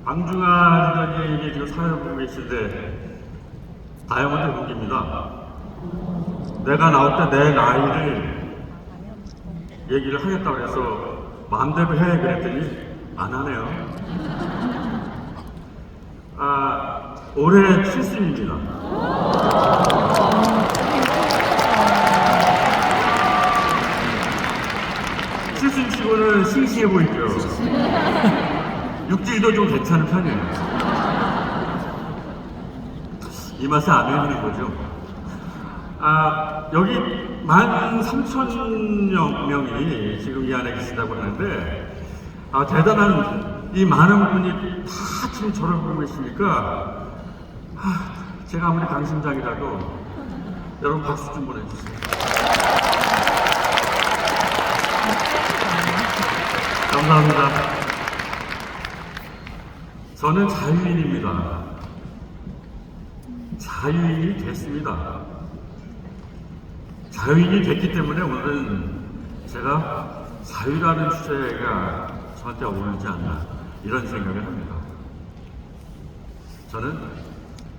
방중환 의원이 지금 사회를 보고 계신데 다이아몬드 국기입니다. 내가 나올 때 내 나이를 얘기를 하겠다고 해서 마음대로 해 그랬더니 안 하네요. 올해 70입니다. 치고는 싱싱해 보이죠. 육질도 좀 괜찮은 편이에요. 이 맛에 안 흘리는 거죠. 여기 13,000명이 지금 이 안에 계신다고 하는데, 대단한 이 많은 분이 다 지금 저를 보고 계시니까, 제가 아무리 강심장이라도 여러분 박수 좀 보내주세요. 감사합니다. 저는 자유인입니다. 자유인이 됐습니다. 자유인이 됐기 때문에 오늘은 제가 자유라는 주제가 저한테 어울리지 않나 이런 생각을 합니다. 저는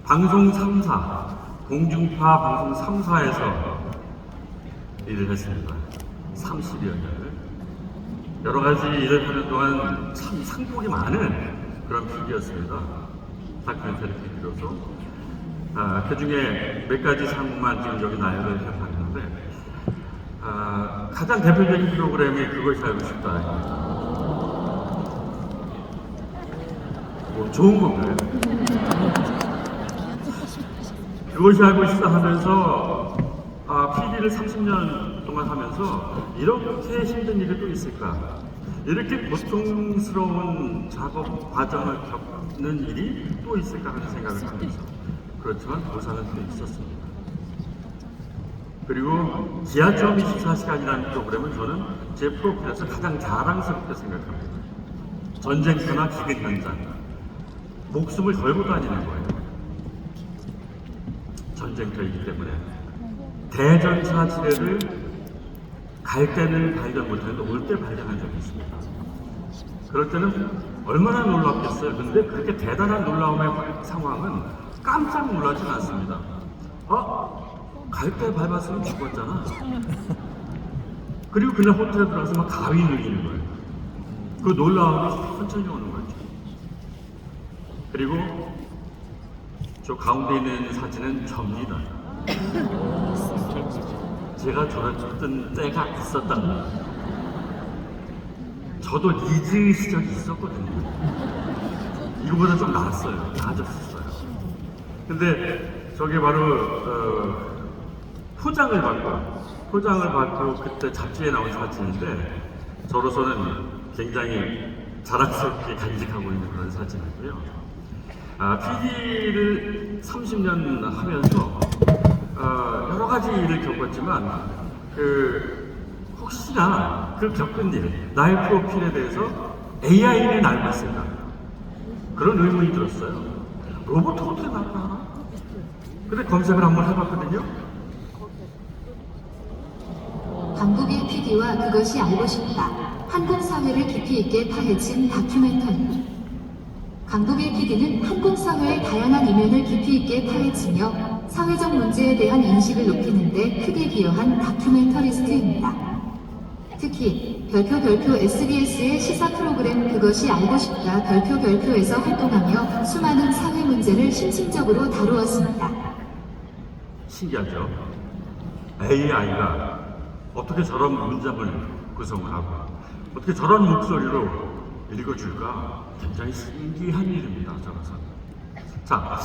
방송 3사, 공중파 방송 3사에서 일을 했습니다. 30여 년을. 여러 가지 일을 하는 동안 참 상복이 많은 그런 PD였습니다. 다큐멘터리 PD로서. 그 중에 몇 가지 상만 지금 여기 나열을 해봤는데, 가장 대표적인 프로그램이 그것이 알고 싶다. 뭐 좋은 건가요? 그것이 알고 싶다 하면서, PD를 30년 동안 하면서 이렇게 힘든 일이 또 있을까? 이렇게 고통스러운 작업 과정을 겪는 일이 또 있을까 하는 생각을 하면서, 그렇지만 보상은 또 있었습니다. 그리고 지하철 24시간이라는 프로그램은 저는 제 프로필에서 가장 자랑스럽게 생각합니다. 전쟁터나 기근 현장, 목숨을 걸고 다니는 거예요. 전쟁터이기 때문에. 대전차 지뢰를 갈 때는 발견 못했는데 올 때 발견한 적이 있습니다. 그럴 때는 얼마나 놀랍겠어요. 근데 그렇게 대단한 놀라움의 상황은 깜짝 놀라진 않습니다. 갈 때 밟았으면 죽었잖아. 그리고 그날 호텔에 들어가서 막 가위 눌리는 거예요. 그 놀라움이 천천히 오는 거죠. 그리고 저 가운데 있는 사진은 접니다. 제가 저랬던 때가 있었답니다. 저도 리즈 시절이 있었거든요. 이거보다 좀 나았어요. 나아졌어요. 근데 저게 바로 포장을 받고 그때 잡지에 나온 사진인데, 저로서는 굉장히 자랑스럽게 간직하고 있는 그런 사진이고요. PD를 30년 하면서 여러 가지 일을 겪었지만, 혹시나 그 겪은 일, 나의 프로필에 대해서 AI는 알고 있을까? 그런 의문이 들었어요. 로봇 어떻게 나타나? 근데 검색을 한번 해봤거든요. 강국의 PD와 그것이 알고 싶다. 한국 사회를 깊이 있게 파헤친 다큐멘터리. 강국의 PD는 한국 사회의 다양한 이면을 깊이 있게 파헤치며 사회적 문제에 대한 인식을 높이는 데 크게 기여한 다큐멘터리스트입니다. 특히 별표 SBS의 시사 프로그램 그것이 알고 싶다 별표에서 활동하며 수많은 사회 문제를 심층적으로 다루었습니다. 신기하죠? AI가 어떻게 저런 문장을 구성을 하고 어떻게 저런 목소리로 읽어줄까? 굉장히 신기한 일입니다. 저로서는. 자,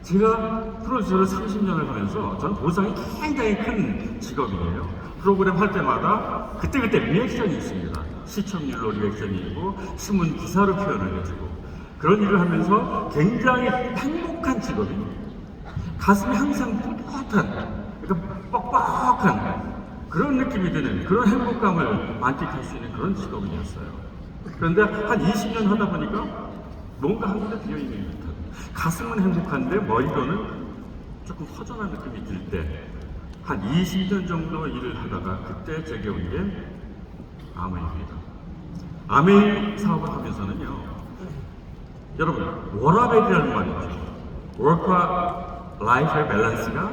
제가 프로듀서를 30년을 하면서 저는 보상이 굉장히 큰 직업이에요. 프로그램 할 때마다 그때그때 리액션이 있습니다. 시청률로 리액션이 있고 신문 기사로 표현을 해주고, 그런 일을 하면서 굉장히 행복한 직업입니다. 가슴이 항상 뿌듯한, 그러니까 뻑뻑한 그런 느낌이 드는 그런 행복감을 만끽할 수 있는 그런 직업이었어요. 그런데 한 20년 하다 보니까 뭔가 한 군데 비어있는 듯한, 가슴은 행복한데 머리로는 조금 허전한 느낌이 들 때 한 20년 정도 일을 하다가 그때 제게 온 게 아메이입니다. 아메이 사업을 하면서는요, 여러분, 워라밸이라는 말이 있죠. work와 life의 밸런스가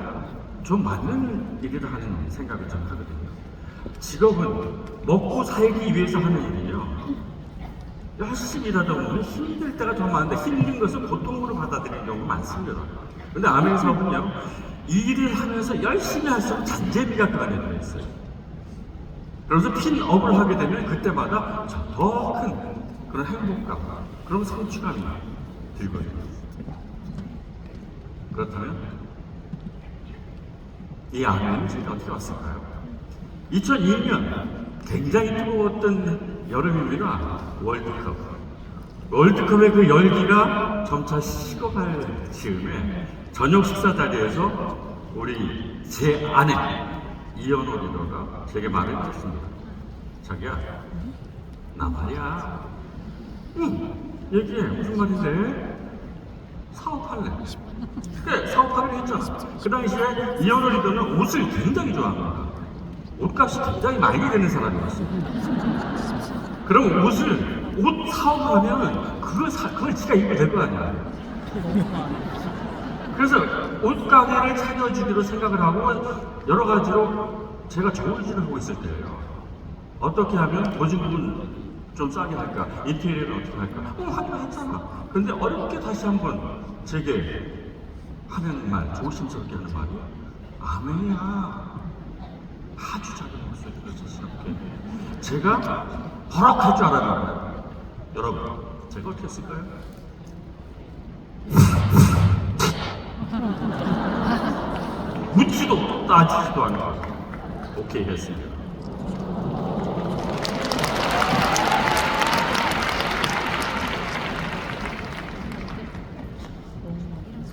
좀 맞는 일이라 하는 생각을 저는 하거든요. 직업은 먹고 살기 위해서 하는 일이요. 열심히 일하다 보면 힘들 때가 더 많은데 힘든 것을 고통으로 받아들이는 경우가 많습니다. 근데 아멘 사업은요, 이 일을 하면서 열심히 할수록 잔재미가 그 안에 들어있어요. 그래서 핀업을 하게 되면 그때마다 더 큰 그런 행복감, 그런 성취감이 들거든요. 그렇다면 이 아멘은 제가 어떻게 왔을까요? 2002년 굉장히 뜨거웠던 여름입니다. 월드컵. 월드컵의 그 열기가 점차 식어갈 즈음에 저녁 식사 자리에서 우리 제 아내 이현호 리더가 제게 말을 했습니다. 자기야, 나 말이야. 응, 얘기해. 무슨 말인데? 사업할래. 그래, 사업하기로 했잖아. 그 당시에 이현호 리더는 옷을 굉장히 좋아합니다. 옷값이 굉장히 많이 되는 사람이었어요. 그럼 옷 사업하면 그걸 지가 입고 될 거 아니야. 그래서 옷 가게를 차려주기로 생각을 하고 여러 가지로 제가 저울질을 하고 있을 때예요. 어떻게 하면 보증금은 좀 싸게 할까? 인테리어를 어떻게 할까? 하기로 했잖아. 그런데 어렵게 다시 한번 제게 하는 말, 조심스럽게 하는 말이 아멘이야. 아주 작은 목소리로 조심스럽게. 제가 허락할 줄 알았나? 여러분, 제가 어떻게 했을까요? 묻지도 따지지도 않고 오케이 했습니다.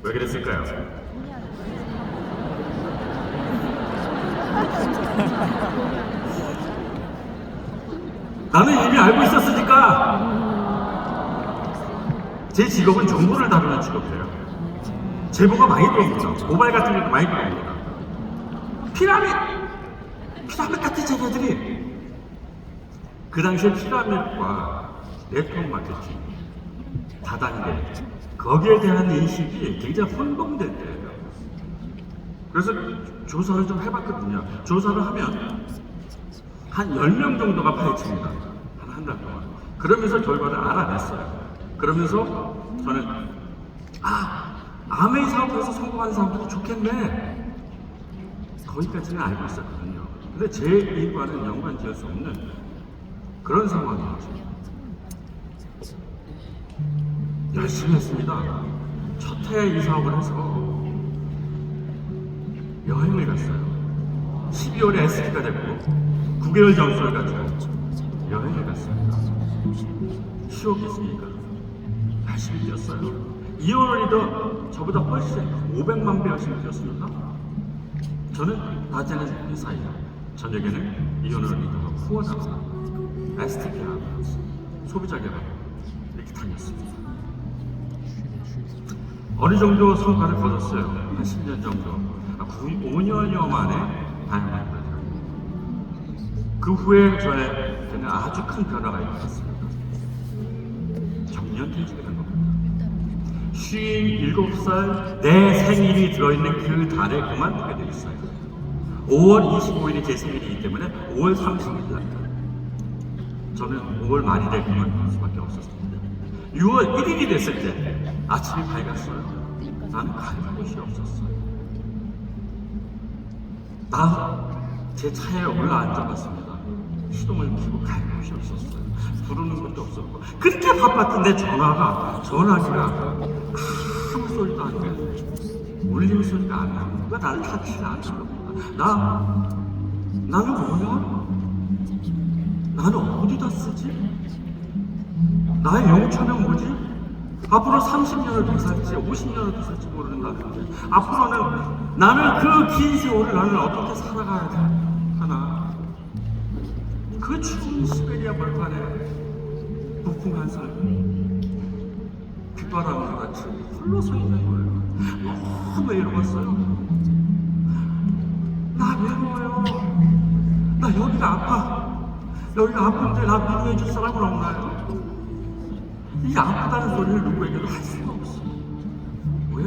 왜 그랬을까요? 나는 이미 알고 있었으니까. 제 직업은 정보를 다루는 직업이에요. 제보가 많이 들어옵니다. 모바일 같은 것도 많이 들어옵니다. 피라밋 같은 자녀들이 그 당시에 피라밋과 네트워크 마케팅, 다단계 거기에 대한 인식이 굉장히 혼동될 때예요. 그래서 조사를 좀 해봤거든요. 조사를 하면 한 10명 정도가 파헤칩니다. 한 달 동안. 그러면서 결과를 알아냈어요. 그러면서 저는 아메이 사업에서 성공하는 사람들이 좋겠네. 거기까지는 알고 있었거든요. 근데 제 일과는 연관 지을 수 없는 그런 상황이었죠. 열심히 했습니다. 첫 해에 이 사업을 해서 여행을 갔어요. 12월에 ST가 됐고 9개월 전수를 가지고 여행을 갔습니다. 쉬웠겠습니까? 열심히 뛰었어요. 이현호 리더 저보다 훨씬 500만 배 열심히 뛰었습니다. 저는 낮에는 회사예요. 저녁에는 이현호 리더가 후원하고 ST하고 소비자 개발 이렇게 다녔습니다. 어느 정도 성과를 거뒀어요. 한 10년 정도. 5년여 만에 다양한 거죠. 그 후에 저에게는 아주 큰 변화가 일어났습니다. 정년퇴직을 한 겁니다. 57살 내 생일이 들어있는 그 달에 그만두게 돼 있어요. 5월 25일이 제 생일이기 때문에 5월 30일 날 저는 5월 말일에 그만둘 수밖에 없었습니다. 6월 1일이 됐을 때 아침이 밝았어요. 나는 갈 곳이 없었어요. 제 차에 올라 앉아봤습니다. 시동을 켜고 갈 곳이 없었어요. 부르는 것도 없었고 그렇게 바빴던데 전화기가 아무 소리도 안 나요. 울림 소리가 안 나요. 누가 나를 찾지는 않는 겁니다. 나는 뭐야? 나는 어디다 쓰지? 나의 영천은 뭐지? 앞으로 30년을 더 살지 50년을 더 살지 모르는다는데 앞으로는 나는 그 긴 세월을 나는 어떻게 살아가야 하나. 그 추운 시베리아 벌판에 북풍 한 사람 빗바람과 같이 홀로 서 있는 거예요. 너무 외로웠어요. 나 외로워요. 나 여기가 아파. 여기가 아픈데 나 위로해 줄 사람은 없나요? 이 아프다는 소리를 누구에게도 할 수가 없어. 왜?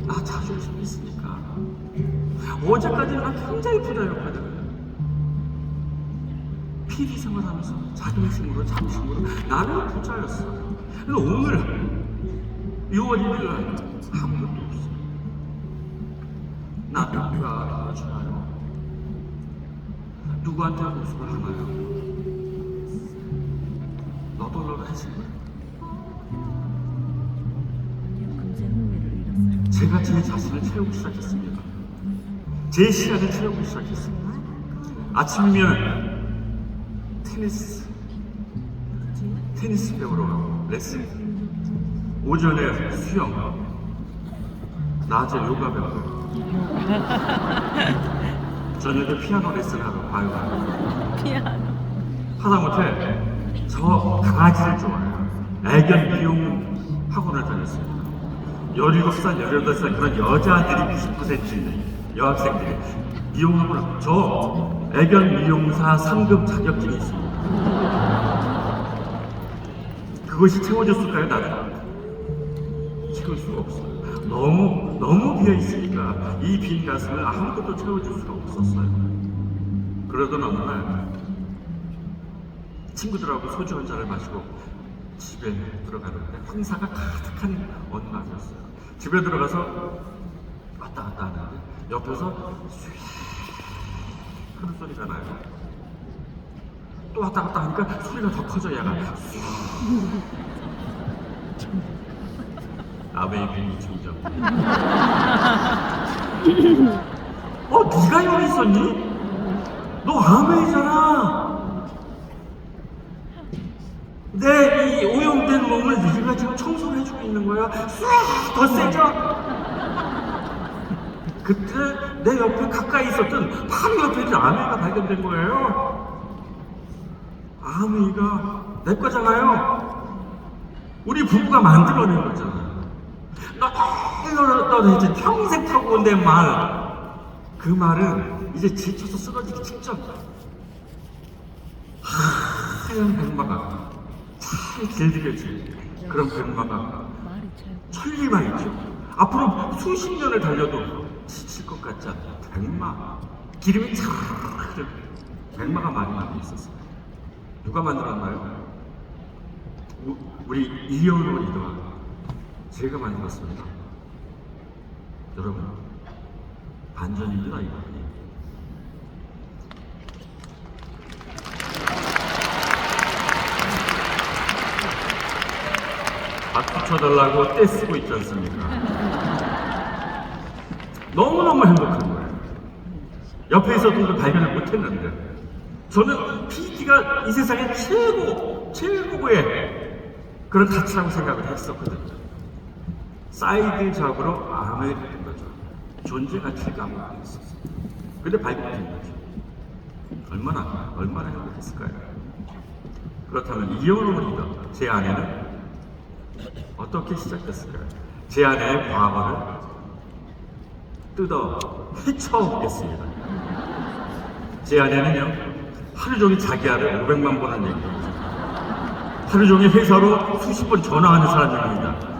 나 자존심이 있으니까. 어제까지는 나 굉장히 부자였거든. PD 생활하면서 자존심으로 잠심으로 나는 부자였어. 근데 오늘 6월 1일은 아무것도 없어. 나 누가 도와주나요? 누구한테 호소를 하나요? 너도 해줄 거야. 금세 흥미를 잃었어요. 제가 제 자신을 채우기 시작했습니다. 제 시간을 채우기 시작했습니다. 아침이면 테니스 배우러 가고 레슨, 오전에 수영, 낮에 요가 배우러, 저녁에 피아노 레슨하러 가요. 피아노. 하다못해 저 강아지를 좋아해요. 애견 미용 학원을 다녔습니다. 17살, 18살 그런 여자들이 90% 여학생들이 미용학원을, 저 애견 미용사 3급 자격증이 있습니다. 그것이 채워졌을까요? 나는 채울 수가 없어요. 너무 비어 있으니까 이 빈 가슴을 아무것도 채워줄 수가 없었어요. 그러던 어느 날 친구들하고 소주 한 잔을 마시고 집에 들어가는데 황사가 가득한 어느 날이었어요. 집에 들어가서 왔다 갔다 하는데 옆에서 쇠 하는 소리가 나요. 또 왔다 갔다 하니까 소리가 더 커져. 얘가 아베이 빈이 점점 네가 여기 있었니? 너 아메이잖아. 내 이 오염된 몸을 네가 지금 청소를 해주고 있는 거야. 더 세져. 그때 내 옆에 가까이 있었던 바로 옆에 있던 아메이가 발견된 거예요. 아메이가 내 거잖아요. 우리 부부가 만들어낸 거잖아. 너 이제 평생 타고 온 내 말, 그 말은 이제 지쳐서 쓰러지기 직전. 하얀 백마가 잘 길들여진 그런 백마가 말이 잘. 천리만 있죠. 앞으로 수십 년을 달려도 지칠 것 같지 않다. 백마, 기름이 차 흐르는 백마가 많이 있었어요. 누가 만들었나요? 우리 이현호 리더가 제가 만들었습니다. 여러분, 반전입니다, 이거. 박수 쳐달라고 떼쓰고 있지 않습니까? 너무너무 행복한 거예요. 옆에 있었던 걸 발견을 못했는데, 저는 PT가 이 세상의 최고의 그런 가치라고 생각을 했었거든요. 사이드 잡으로 아메이가 된 거죠. 존재 가치를 까먹고 있었어요. 근데 발견된 거죠. 얼마나 행복했을까요? 그렇다면 이현호 리더, 제 아내는 어떻게 시작됐을까요? 제 아내의 과거를 뜯어 헤쳐보겠습니다. 제 아내는요, 하루 종일 자기야를 500만 번은 얘기합니다. 하루 종일 회사로 수십 번 전화하는 사람입니다.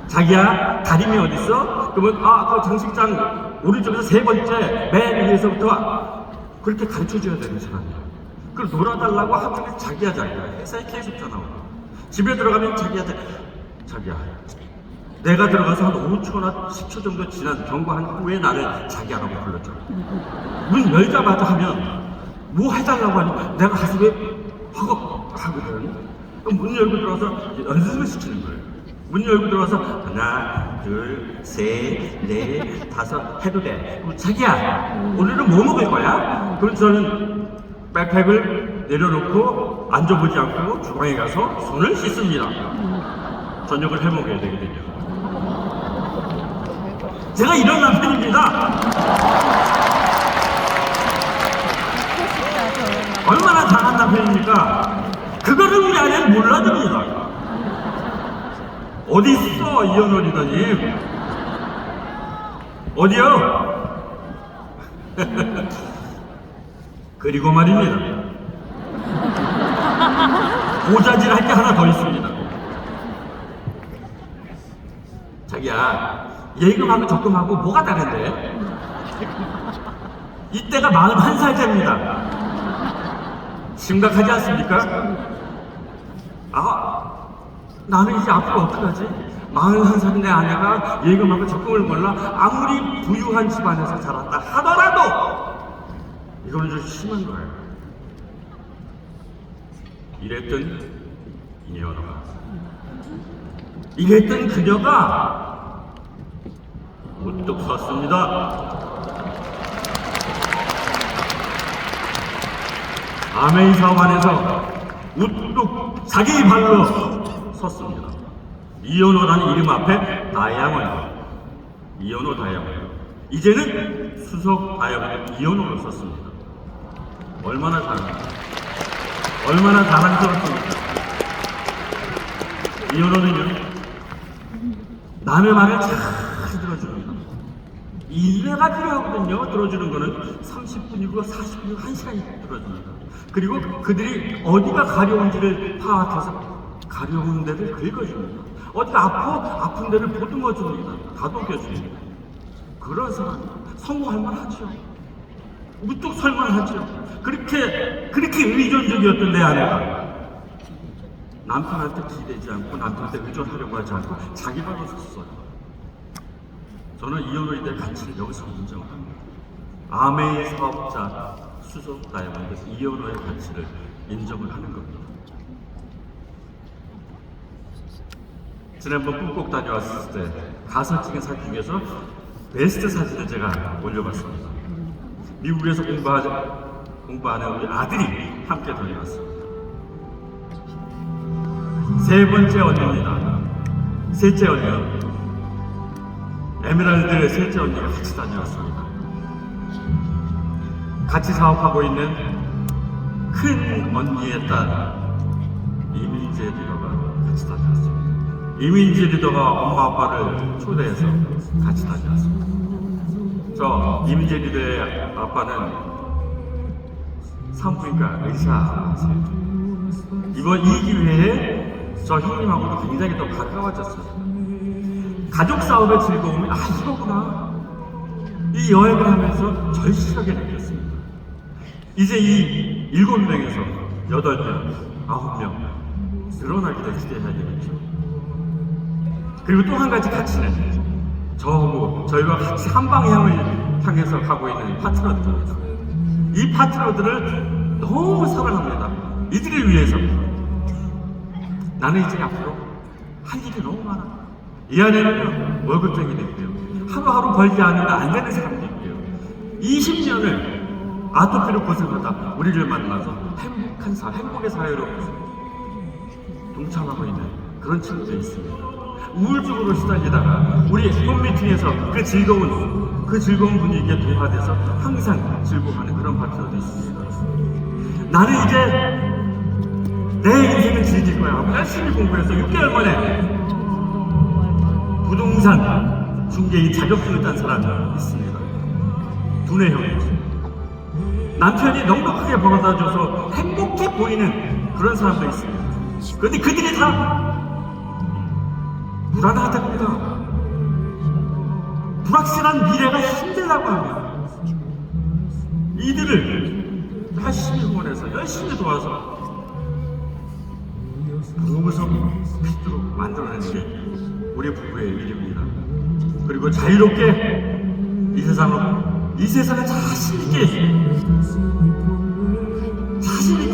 자기야, 다림이 어딨어? 그러면 그 장식장 오른쪽에서 세 번째 맨 위에서부터 그렇게 가르쳐줘야 되는 사람이에요. 그걸 놀아달라고 하루 종일 자기야 회사에 계속 전화 오고, 집에 들어가면 자기야 내가 들어가서 한 5초나 10초 정도 지난 경과한 후에 나를 자기야라고 불렀죠. 문 열자마자 하면 뭐 해달라고 하니까 내가 가슴에 허걱 하거든. 그럼 문 열고 들어와서 연습을 시키는 거예요. 문 열고 들어와서 하나, 둘, 셋, 넷, 다섯 해도 돼. 그럼 자기야, 오늘은 뭐 먹을 거야? 그럼 저는 백팩을 내려놓고 앉아보지 않고 주방에 가서 손을 씻습니다. 저녁을 해 먹어야 되거든요. 제가 이런 남편입니다. 얼마나 잘한 남편입니까? 그거를 우리 아내는 몰라줍니다. 어디 있어, 이현호 리더님? 어디요? 그리고 말입니다. 고자질 할 게 하나 더 있습니다. 자기야, 예금하고 적금하고 뭐가 다른데? 이때가 41살짜리입니다. 심각하지 않습니까? 나는 이제 앞으로 어떡하지? 41살인 내 아내가 예금하고 적금을 몰라 아무리 부유한 집안에서 자랐다 하더라도 이거는 좀 심한 거예요. 이랬던 이랬던 그녀가 우뚝 섰습니다. 아메이 사관에서 우뚝 자기 발로 섰습니다. 이현호라는 이름 앞에 다이아몬드, 이현호 다이아몬드. 이제는 수석 다이아몬드 이현호로 섰습니다. 얼마나 자랑스럽습니까? 이현호는요, 남의 말을 잘 들어줍니다. 이래가 필요하거든요. 들어주는 거는 30분이고 40분이고 1시간이 들어줍니다. 그리고 그들이 어디가 가려운지를 파악해서 가려운 데를 긁어줍니다. 어디가 아픈 데를 보듬어줍니다. 다독여줍니다. 그런 사람 성공할 만하죠. 우뚝 설만하죠. 그렇게 의존적이었던 내 아내가 남편한테 기대지 않고 남편한테 의존하려고 하지 않고 자기 발로 섰어요. 저는 이현호에 대한 가치를 여기서 인정합니다. 아메이 사업자 수석 다이아몬드 이현호의 가치를 인정을 하는 겁니다. 지난번 꾹꾹 다녀왔을 때 가서 찍은 사진 중에서 베스트 사진을 제가 올려봤습니다. 미국에서 공부하는 우리 아들이 함께 다녀왔습니다. 세 번째 언니입니다. 셋째 언니요. 에메랄드의 셋째 언니가 같이 다녀왔습니다. 같이 사업하고 있는 큰 언니의 딸 이민재 리더가 같이 다녀왔습니다. 이민재 리더가 엄마 아빠를 초대해서 같이 다녀왔습니다. 저 이민재 리더의 아빠는 산부인과 의사세요. 이번 이 기회에 저 형님하고도 굉장히 더 가까워졌습니다. 가족 사업의 즐거움이 이거구나. 이 여행을 하면서 절실하게 느꼈습니다. 이제 이 7명에서 8명, 9명 늘어나기를 기대해야 되겠죠. 그리고 또 한 가지 가치는 저하고 저희가 같이 한 방향을 향해서 가고 있는 파트너들입니다. 이 파트너들을 너무 사랑합니다. 이들을 위해서 나는 이제 앞으로 할 일이 너무 많아. 이 안에는 월급쟁이도 있고요, 하루하루 벌지 않으면 안 되는 사람도 있고요, 20년을 아토피로 고생하다 우리를 만나서 행복의 사회로 동참하고 있는 그런 친구들이 있습니다. 우울증으로 시달리다가 우리 홈미팅에서 그 즐거운 분위기에 동화돼서 항상 즐거워하는 그런 파트너도 있습니다. 나는 이제 내 인생을 즐길 거야 하고 열심히 공부해서 6개월 만에 부동산 중개인 자격증을 딴 사람이 있습니다. 두뇌 형이죠. 남편이 넉넉하게 벌어다줘서 행복해 보이는 그런 사람도 있습니다. 그런데 그들이 다 불안하답니다. 불확실한 미래가 힘들다고 합니다. 이들을 열심히 응원해서 열심히 도와서 무구성 피드로 만들어내는 게 우리 부부의 일입니다. 그리고 자유롭게 이 세상을 자신 있게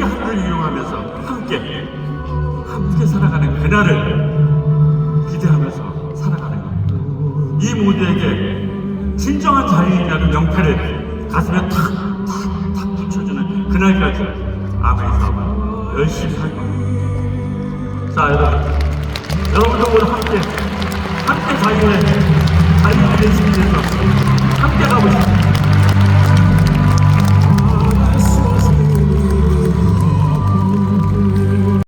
하늘을 이용하면서 함께 살아가는 그날을 기대하면서 살아가는 겁니다. 이 모두에게 진정한 자유인이라는 명패를 가슴에 탁 붙여주는 그날까지 아메이 사업을 열심히 할 겁니다. 자, 여러분도 오늘 함께 자유의 시민에서 함께 가보시죠.